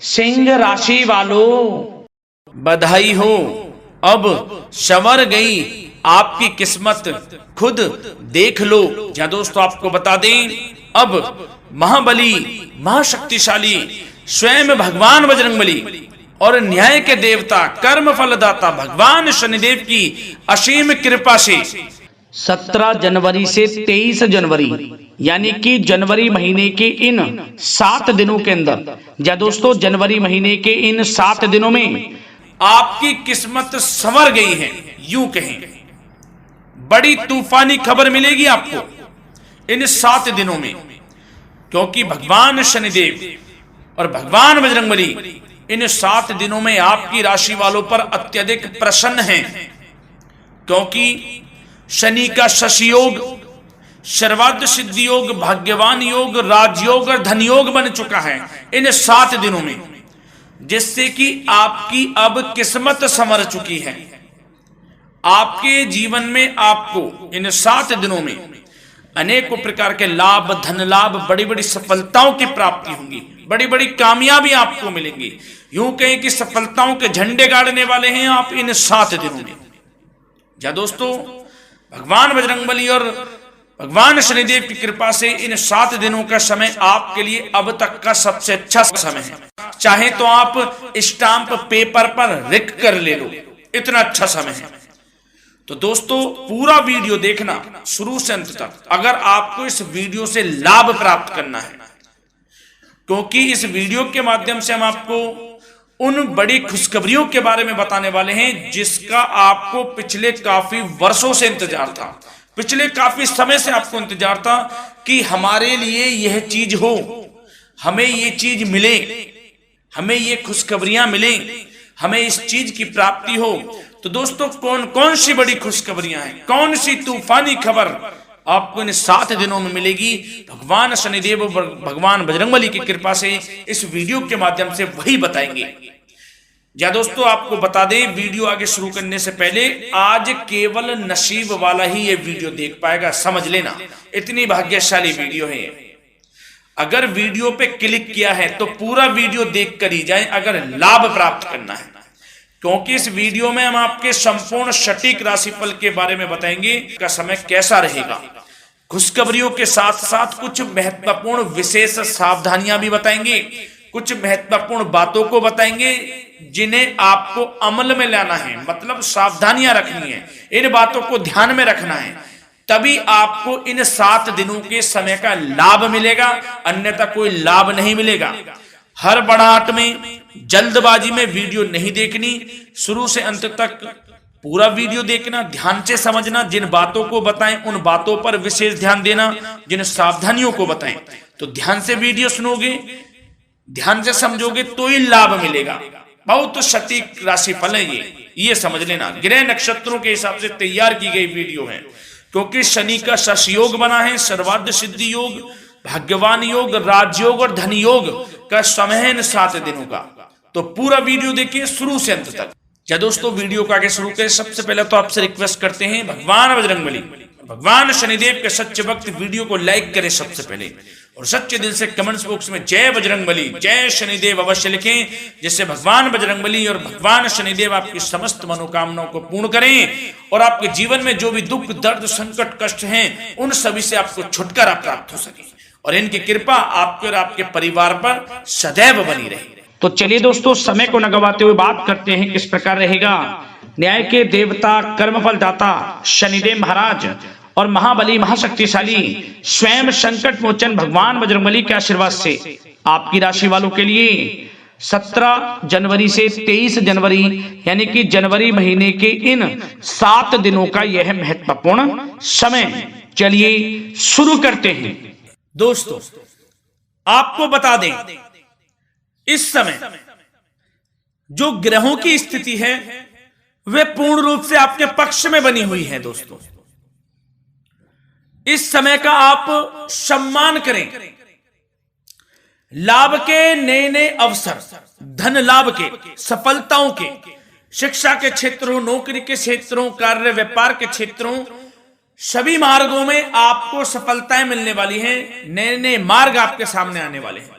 सिंह राशि वालों, बधाई हो, अब संवर गई आपकी किस्मत, खुद देख लो। या दोस्तों आपको बता दें, अब महाबली महाशक्तिशाली स्वयं भगवान बजरंगबली और न्याय के देवता कर्म फलदाता भगवान शनिदेव की असीम कृपा से 17 जनवरी से 23 जनवरी यानी कि जनवरी महीने के इन 7 दिनों के अंदर, या दोस्तों जनवरी महीने के इन 7 दिनों में आपकी किस्मत संवर गई है। यूं कहें, बड़ी तूफानी खबर मिलेगी आपको इन 7 दिनों में, क्योंकि भगवान शनिदेव और भगवान बजरंगबली इन 7 दिनों में आपकी राशि वालों पर अत्यधिक प्रसन्न हैं, क्योंकि शनि का शशि योग, सर्वार्थ सिद्धि योग, भाग्यवान योग, राजयोग और धन योग बन चुका है इन 7 दिनों में, जिससे कि आपकी अब किस्मत संवर चुकी है। आपके जीवन में आपको इन 7 दिनों में अनेकों प्रकार के लाभ, धन लाभ, बड़ी बड़ी सफलताओं की प्राप्ति होंगी, बड़ी बड़ी कामयाबी आपको मिलेंगी। यूं कहें कि सफलताओं के झंडे गाड़ने वाले हैं आप इन 7 दिनों में। या दोस्तों भगवान बजरंगबली और भगवान शनिदेव की कृपा से इन 7 दिनों का समय आपके लिए अब तक का सबसे अच्छा समय है। चाहे तो आप स्टाम्प पेपर पर लिख कर ले लो, इतना अच्छा समय है। तो दोस्तों पूरा वीडियो देखना शुरू से अंत तक, अगर आपको इस वीडियो से लाभ प्राप्त करना है, क्योंकि इस वीडियो के माध्यम से हम आपको उन बड़ी खुशखबरियों के बारे में बताने वाले हैं जिसका आपको पिछले काफी वर्षों से इंतजार था, पिछले काफी समय से आपको इंतजार था कि हमारे लिए यह चीज हो, हमें ये चीज मिले, हमें ये खुशखबरियां मिले, हमें इस चीज की प्राप्ति हो। तो दोस्तों कौन कौन सी बड़ी खुशखबरियां हैं, कौन सी तूफानी खबर आपको इन 7 दिनों में मिलेगी, भगवान शनिदेव और भगवान बजरंगबली की कृपा से इस वीडियो के माध्यम से वही बताएंगे। या दोस्तों आपको बता दें, वीडियो आगे शुरू करने से पहले, आज केवल नसीब वाला ही ये वीडियो देख पाएगा, समझ लेना, इतनी भाग्यशाली वीडियो है। अगर वीडियो पे क्लिक किया है तो पूरा वीडियो देख कर ही जाए अगर लाभ प्राप्त करना है, क्योंकि इस वीडियो में हम आपके संपूर्ण सटीक राशिफल के बारे में बताएंगे का समय कैसा रहेगा। खुशखबरियों के साथ साथ कुछ महत्वपूर्ण विशेष सावधानियां भी बताएंगे, कुछ महत्वपूर्ण बातों को बताएंगे जिन्हें आपको अमल में लाना है, मतलब सावधानियां रखनी है, इन बातों को ध्यान में रखना है, तभी आपको इन 7 दिनों के समय का लाभ मिलेगा, अन्यथा कोई लाभ नहीं मिलेगा। हड़बड़ाहट में, जल्दबाजी में वीडियो नहीं देखनी, शुरू से अंत तक पूरा वीडियो देखना, ध्यान से समझना, जिन बातों को बताएं उन बातों पर विशेष ध्यान देना, जिन सावधानियों को बताएं तो ध्यान से वीडियो सुनोगे, ध्यान से समझोगे तो ही लाभ मिलेगा। बहुत सटीक राशिफल है ये समझ लेना, ग्रह नक्षत्रों के हिसाब से तैयार की गई वीडियो है, क्योंकि शनि का शशि योग बना है, सर्वार्थ सिद्धि योग, भाग्यवान योग, राजयोग और धन योग का समय है इन 7 दिनों का। तो पूरा वीडियो देखिए शुरू से अंत तक। या दोस्तों वीडियो को आगे शुरू करें, सबसे पहले तो आपसे रिक्वेस्ट करते हैं, भगवान बजरंगबली, भगवान शनिदेव के सच्चे भक्त वीडियो को लाइक करें सबसे पहले, और सच्चे दिल से कमेंट्स बॉक्स में जय बजरंगबली, जय शनिदेव अवश्य लिखें, जिससे भगवान बजरंगबली और भगवान शनिदेव आपकी समस्त मनोकामनाओं को पूर्ण करें और आपके जीवन में जो भी दुख, दर्द, संकट, कष्ट हैं उन सभी से आपको छुटकारा प्राप्त हो सके और इनकी कृपा आपके और आपके परिवार पर सदैव बनी रहे। तो चलिए दोस्तों समय को न गवाते हुए बात करते हैं किस प्रकार रहेगा न्याय के देवता, कर्मफल दाता शनिदेव महाराज और महाबली महाशक्तिशाली स्वयं संकट मोचन भगवान बजरंगबली के आशीर्वाद से आपकी राशि वालों के लिए 17 जनवरी से 23 जनवरी यानी कि जनवरी महीने के इन 7 दिनों का यह महत्वपूर्ण समय। चलिए शुरू करते हैं। दोस्तों आपको बता दें, इस समय जो ग्रहों की स्थिति है वे पूर्ण रूप से आपके पक्ष में बनी हुई है। दोस्तों इस समय का आप सम्मान करें, लाभ के नए नए अवसर, धन लाभ के, सफलताओं के, शिक्षा के क्षेत्रों, नौकरी के क्षेत्रों, कार्य व्यापार के क्षेत्रों, सभी मार्गों में आपको सफलताएं मिलने वाली हैं, नए नए मार्ग आपके सामने आने वाले हैं।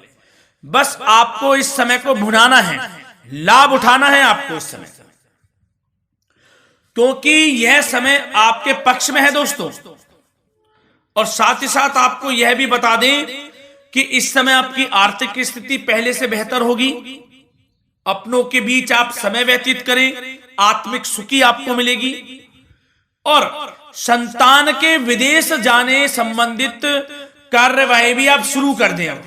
बस आपको इस समय को भुनाना है, लाभ उठाना है आपको इस समय, क्योंकि यह समय आपके पक्ष में है दोस्तों। और साथ ही साथ आपको यह भी बता दें कि इस समय आपकी आर्थिक स्थिति पहले से बेहतर होगी। अपनों के बीच आप समय व्यतीत करें, आत्मिक सुखी आपको मिलेगी। और संतान के विदेश जाने संबंधित कार्यवाही भी आप शुरू कर दें। अब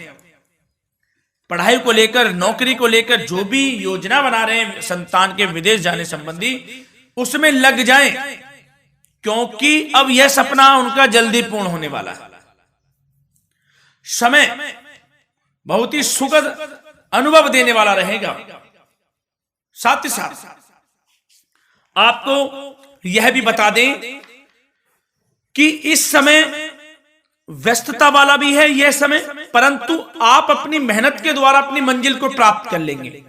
पढ़ाई को लेकर, नौकरी को लेकर जो भी योजना बना रहे हैं संतान के विदेश जाने संबंधी, उसमें लग जाएं, क्योंकि अब यह सपना उनका जल्दी पूर्ण होने वाला है। समय बहुत ही सुखद अनुभव देने वाला रहेगा। साथ ही साथ आपको यह भी बता दें कि इस समय व्यस्तता वाला भी है यह समय, परंतु आप अपनी मेहनत के द्वारा अपनी मंजिल को प्राप्त कर लेंगे।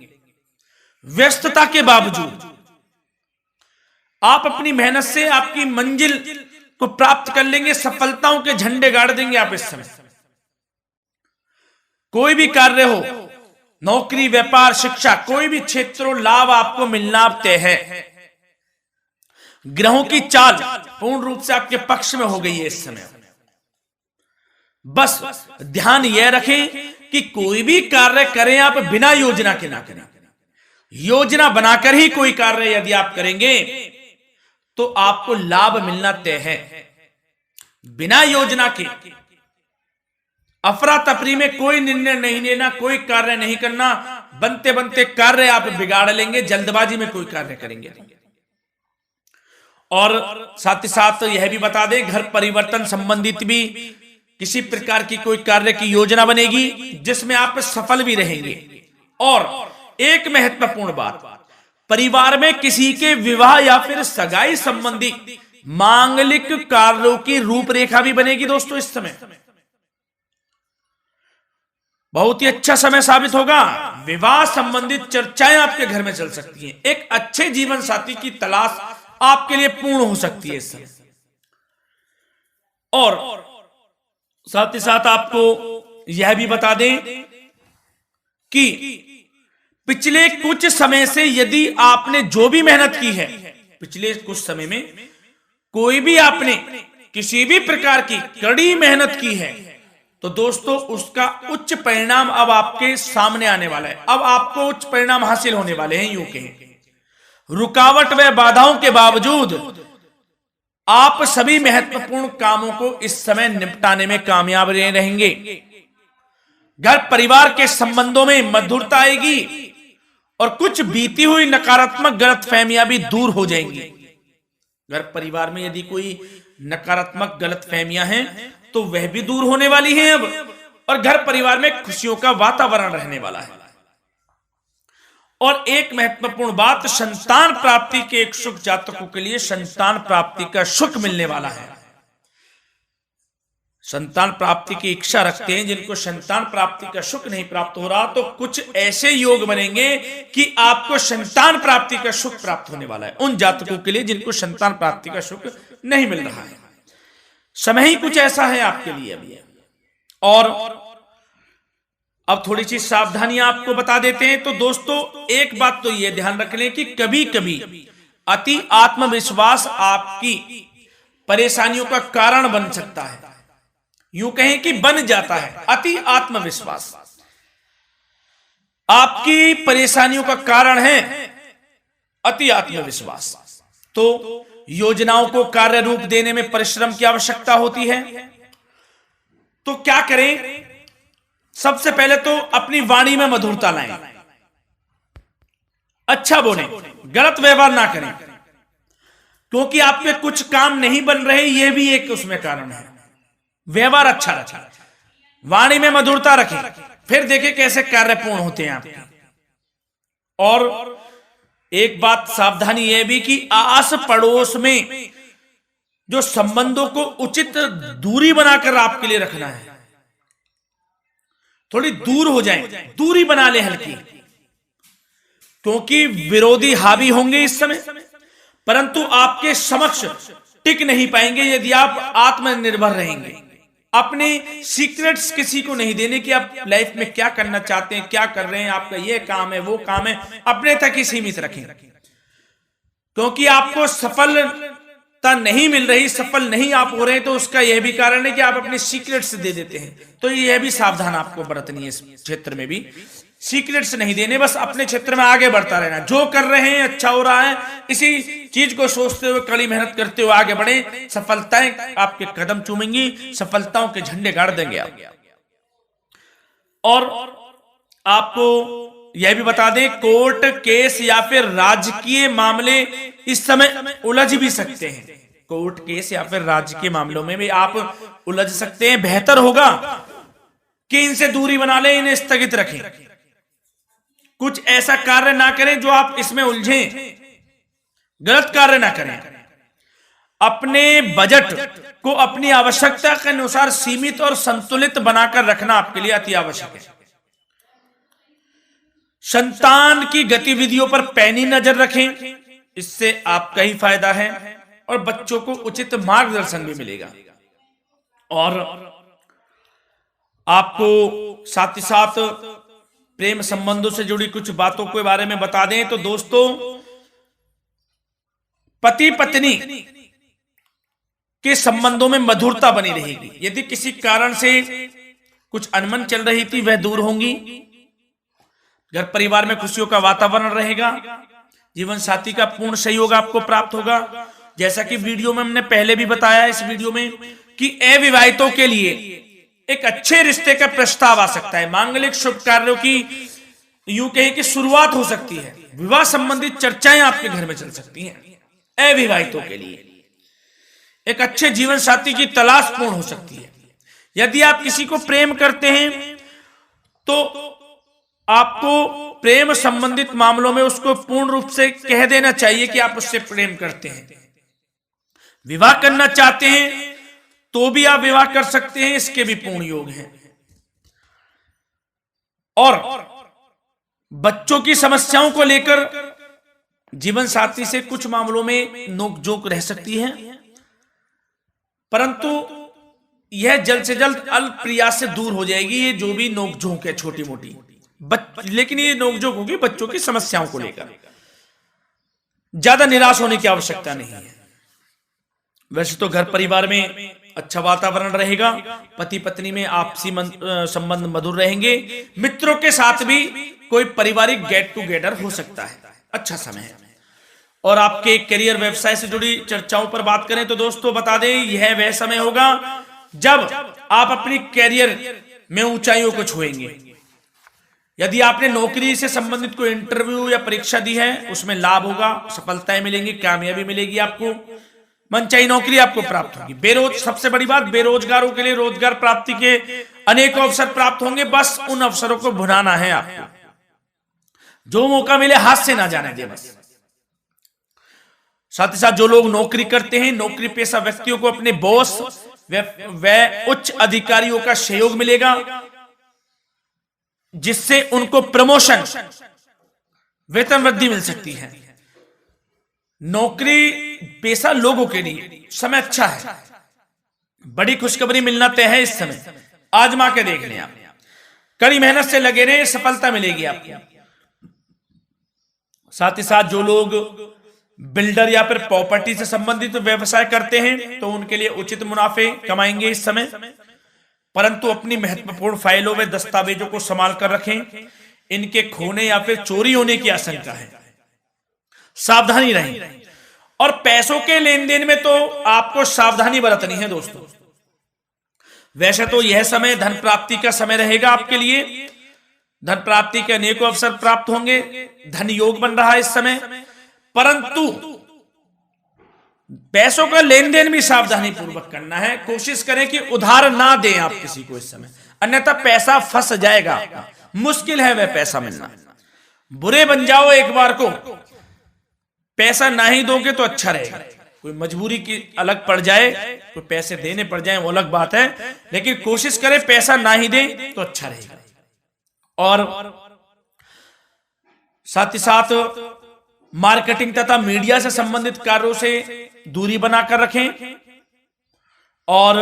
व्यस्तता के बावजूद आप अपनी मेहनत से आपकी मंजिल को प्राप्त कर लेंगे। सफलताओं के झंडे गाड़ देंगे आप इस समय। कोई भी कार्य हो, नौकरी, व्यापार, शिक्षा, कोई भी क्षेत्र, लाभ आपको मिलना तय है। ग्रहों की चाल पूर्ण रूप से आपके पक्ष में हो गई है इस समय। बस ध्यान यह रखें कि कोई भी कार्य करें आप बिना योजना के ना करें। योजना बनाकर ही कोई कार्य यदि आप करेंगे तो आपको लाभ मिलना तय है। बिना योजना के अफरा तफरी में कोई निर्णय नहीं लेना, कोई कार्य नहीं करना। बनते बनते कार्य आप बिगाड़ लेंगे, जल्दबाजी में कोई कार्य करेंगे। और साथ ही साथ यह भी बता दें, घर परिवर्तन संबंधित भी किसी प्रकार की कोई कार्य की योजना बनेगी जिसमें आप सफल भी रहेंगे। और एक महत्वपूर्ण बात, परिवार में किसी के विवाह या फिर सगाई संबंधी मांगलिक कार्यों की रूपरेखा भी बनेगी दोस्तों इस समय। बहुत ही अच्छा समय साबित होगा। विवाह संबंधित चर्चाएं आपके घर में चल सकती हैं। एक अच्छे जीवन साथी की तलाश आपके लिए पूर्ण हो सकती है इस समय। और साथ ही साथ आपको यह भी बता दें कि पिछले कुछ समय से यदि आपने जो भी मेहनत की है, पिछले कुछ समय में कोई भी आपने किसी भी प्रकार की कड़ी मेहनत की है, तो दोस्तों उसका उच्च परिणाम अब आपके सामने आने वाला है। अब आपको उच्च परिणाम हासिल होने वाले हैं। यूं कहें, रुकावट व बाधाओं के बावजूद आप सभी महत्वपूर्ण कामों को इस समय निपटाने में कामयाब रहेंगे। घर परिवार के संबंधों में मधुरता आएगी और कुछ बीती हुई नकारात्मक गलतफहमियां भी दूर हो जाएंगी। घर परिवार में यदि कोई नकारात्मक गलतफहमियां हैं तो वह भी दूर होने वाली हैं अब, और घर परिवार में खुशियों का वातावरण रहने वाला है। और एक महत्वपूर्ण बात, संतान प्राप्ति के इच्छुक जातकों के लिए संतान प्राप्ति का सुख मिलने वाला है। संतान प्राप्ति की इच्छा रखते हैं जिनको संतान प्राप्ति का सुख नहीं प्राप्त हो रहा, तो कुछ ऐसे योग बनेंगे कि आपको संतान प्राप्ति का सुख प्राप्त होने वाला है। उन जातकों के लिए जिनको संतान प्राप्ति का सुख नहीं मिल रहा है, समय ही कुछ ऐसा है आपके लिए अभी। और अब थोड़ी सी सावधानियां आपको बता देते हैं। तो दोस्तों एक बात तो यह ध्यान रख लें कि कभी कभी अति आत्मविश्वास आपकी परेशानियों का कारण बन सकता है। यूं कहें कि बन जाता है। अति आत्मविश्वास आपकी परेशानियों का कारण है। अति आत्मविश्वास तो योजनाओं को कार्य रूप देने में परिश्रम की आवश्यकता होती है। तो क्या करें? सबसे पहले तो अपनी वाणी में मधुरता लाएं, अच्छा बोलें, गलत व्यवहार ना करें, क्योंकि आपके कुछ काम नहीं बन रहे, यह भी एक उसमें कारण है। व्यवहार अच्छा रखें, वाणी में मधुरता रखें, फिर देखें कैसे कार्य पूर्ण होते हैं आपके। और एक बात सावधानी यह भी कि आस पड़ोस में जो संबंधों को उचित दूरी बनाकर आपके लिए रखना है। थोड़ी दूर हो जाएं, दूरी बना ले हल्की, क्योंकि विरोधी हावी होंगे इस समय, परंतु आपके समक्ष टिक नहीं पाएंगे यदि आप आत्मनिर्भर रहेंगे। अपने सीक्रेट्स किसी को नहीं देने कि आप लाइफ में क्या करना चाहते हैं, क्या कर रहे हैं, आपका ये काम है, वो काम है, अपने तक ही सीमित रखें। क्योंकि आपको सफलता नहीं मिल रही, सफल नहीं आप हो रहे, तो उसका यह भी कारण है कि आप अपने सीक्रेट्स दे देते हैं। तो यह भी सावधान आपको बरतनी है, इस क्षेत्र में भी सीक्रेट्स नहीं देने, बस अपने क्षेत्र में आगे बढ़ता रहना। जो कर रहे हैं अच्छा हो रहा है, इसी चीज को सोचते हुए कड़ी मेहनत करते हुए आगे बढ़े। सफलताएं आपके कदम चूमेंगी, सफलताओं के झंडे गाड़ देंगे आप। और आपको यह भी बता दें, कोर्ट केस या फिर राजकीय मामले इस समय उलझ भी सकते हैं। कोर्ट केस या फिर राजकीय मामलों में भी आप उलझ सकते हैं। बेहतर होगा कि इनसे दूरी बना लें, इन्हें स्थगित रखें। कुछ ऐसा कार्य ना करें जो आप इसमें उलझें, गलत कार्य ना करें। अपने बजट को अपनी आवश्यकता के अनुसार सीमित और संतुलित बनाकर रखना आपके लिए अति आवश्यक है। संतान की गतिविधियों पर पैनी नजर रखें, इससे आपका ही फायदा है और बच्चों को उचित मार्गदर्शन भी मिलेगा। और आपको साथ ही साथ प्रेम संबंधों से जुड़ी कुछ बातों के बारे में बता दें तो दोस्तों, पति पत्नी के संबंधों में मधुरता बनी रहेगी। यदि किसी कारण से कुछ अनबन चल रही थी, वह दूर होंगी। घर परिवार में खुशियों का वातावरण रहेगा। जीवन साथी का पूर्ण सहयोग आपको प्राप्त होगा। जैसा कि वीडियो में हमने पहले भी बताया, इस वीडियो में, कि अविवाहितों के लिए एक अच्छे रिश्ते का प्रस्ताव आ सकता है। मांगलिक शुभ कार्यों की यूं कहें कि शुरुआत हो सकती है। विवाह संबंधित चर्चाएं आपके घर में चल सकती हैं। अविवाहितों के लिए एक अच्छे जीवन साथी की तलाश पूर्ण हो सकती है। यदि आप किसी को प्रेम करते हैं तो आपको प्रेम संबंधित मामलों में उसको पूर्ण रूप से कह देना चाहिए कि आप उससे प्रेम करते हैं। विवाह करना चाहते हैं तो भी आप विवाह कर सकते हैं, इसके भी पूर्ण योग हैं। और बच्चों की समस्याओं को लेकर जीवन साथी से कुछ मामलों में नोकझोंक रह सकती है, परंतु यह जल्द से जल्द अल्प प्रयास से दूर हो जाएगी। ये जो भी नोकझोंक है छोटी मोटी, लेकिन ये नोकझोंक होगी बच्चों की समस्याओं को लेकर। ज्यादा निराश होने की आवश्यकता नहीं है। वैसे तो घर परिवार में अच्छा वातावरण रहेगा। पति पत्नी में आपसी संबंध मधुर रहेंगे। मित्रों के साथ भी कोई पारिवारिक गेट टुगेदर हो सकता है। अच्छा समय है। और आपके करियर व्यवसाय से जुड़ी चर्चाओं पर बात करें तो दोस्तों बता दें, यह वह समय होगा जब आप अपनी करियर में ऊंचाइयों को छुएंगे। यदि आपने नौकरी से संबंधित कोई इंटरव्यू या परीक्षा दी है, उसमें लाभ होगा, सफलताएं मिलेंगी, कामयाबी मिलेगी आपको, मनचाही नौकरी आपको प्राप्त होगी। सबसे बड़ी बात, बेरोजगारों के लिए रोजगार प्राप्ति के अनेक अवसर प्राप्त होंगे। बस उन अवसरों को भुनाना है आपको। जो मौका मिले हाथ से ना जाने दे बस। साथ ही साथ जो लोग नौकरी करते हैं, नौकरी पेशा व्यक्तियों को अपने बॉस व उच्च अधिकारियों का सहयोग मिलेगा, जिससे उनको प्रमोशन, वेतन वृद्धि मिल सकती है। नौकरी पेशा लोगों के लिए समय अच्छा है। बड़ी खुशखबरी मिलना तय है इस समय। आजमा के देख लें आप। कड़ी मेहनत से लगे रहे, सफलता मिलेगी आपको। साथ ही साथ जो लोग बिल्डर या फिर प्रॉपर्टी से संबंधित व्यवसाय करते हैं तो उनके लिए उचित मुनाफे कमाएंगे इस समय। परंतु अपनी महत्वपूर्ण फाइलों व दस्तावेजों को संभाल कर रखें। इनके खोने या फिर चोरी होने की आशंका है। सावधानी रहें। और पैसों के लेन देन में तो आपको सावधानी बरतनी है दोस्तों। वैसे तो यह समय धन प्राप्ति का समय रहेगा आपके लिए। धन प्राप्ति के अनेकों अवसर प्राप्त होंगे। धन योग बन रहा है इस समय, परंतु पैसों का लेन देन भी सावधानी पूर्वक करना है। कोशिश करें कि उधार ना दें आप किसी को इस समय, अन्यथा पैसा फंस जाएगा। मुश्किल है वह पैसा मिलना। बुरे बन जाओ एक बार को, पैसा ना ही दोगे तो अच्छा रहेगा। कोई मजबूरी की अलग पड़ जाए, कोई पैसे देने पड़ जाए वो अलग बात है, लेकिन कोशिश करें पैसा ना ही दें तो अच्छा रहेगा। और साथ ही साथ मार्केटिंग तथा मीडिया से संबंधित कार्यों से दूरी बनाकर रखें। और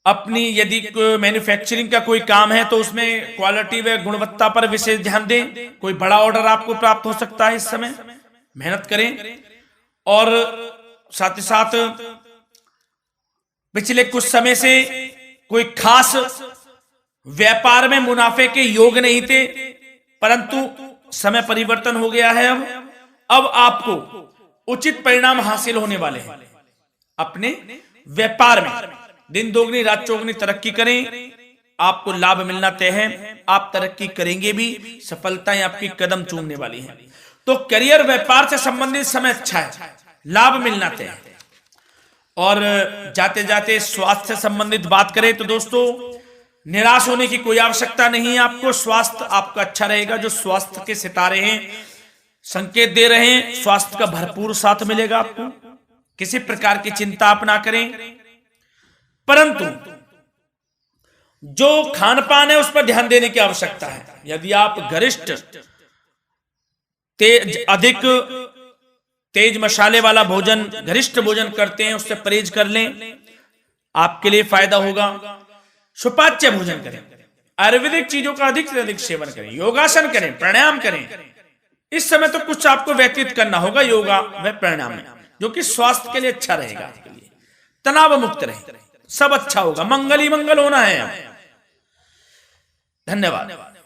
अपनी यदि मैन्युफैक्चरिंग का कोई काम है तो उसमें क्वालिटी व गुणवत्ता पर विशेष ध्यान दें। कोई बड़ा ऑर्डर आपको प्राप्त हो सकता है इस समय, मेहनत करें। और साथ ही साथ पिछले कुछ समय से कोई खास व्यापार में मुनाफे के योग नहीं थे, परंतु समय परिवर्तन हो गया है। अब आपको उचित परिणाम हासिल होने वाले हैं। अपने व्यापार में दिन दोगुनी रात चौगुनी तरक्की करें, आपको लाभ मिलना तय है। आप तरक्की करेंगे भी, सफलताएं आपकी कदम चूमने वाली हैं। तो करियर व्यापार से संबंधित समय अच्छा है, लाभ मिलना तय है। और जाते जाते स्वास्थ्य से संबंधित बात करें तो दोस्तों, निराश होने की कोई आवश्यकता नहीं है। आपको स्वास्थ्य आपका अच्छा रहेगा। जो स्वास्थ्य के सितारे हैं संकेत दे रहे हैं, स्वास्थ्य का भरपूर साथ मिलेगा आपको। किसी प्रकार की चिंता आप ना करें, परंतु जो खान पान है उस पर ध्यान देने की आवश्यकता है। यदि आप गरिष्ठ अधिक तेज मसाले वाला भोजन, गरिष्ठ भोजन करते हैं, उससे परहेज कर लें, आपके लिए फायदा होगा। सुपाच्य भोजन करें, आयुर्वेदिक चीजों का अधिक से अधिक सेवन करें, योगासन करें, प्राणायाम करें। इस समय तो कुछ आपको व्यतीत करना होगा योगा व प्राणायाम में, जो कि स्वास्थ्य के लिए अच्छा रहेगा। आपके लिए तनाव मुक्त रहे, सब अच्छा होगा। मंगल ही मंगल होना है। धन्यवाद।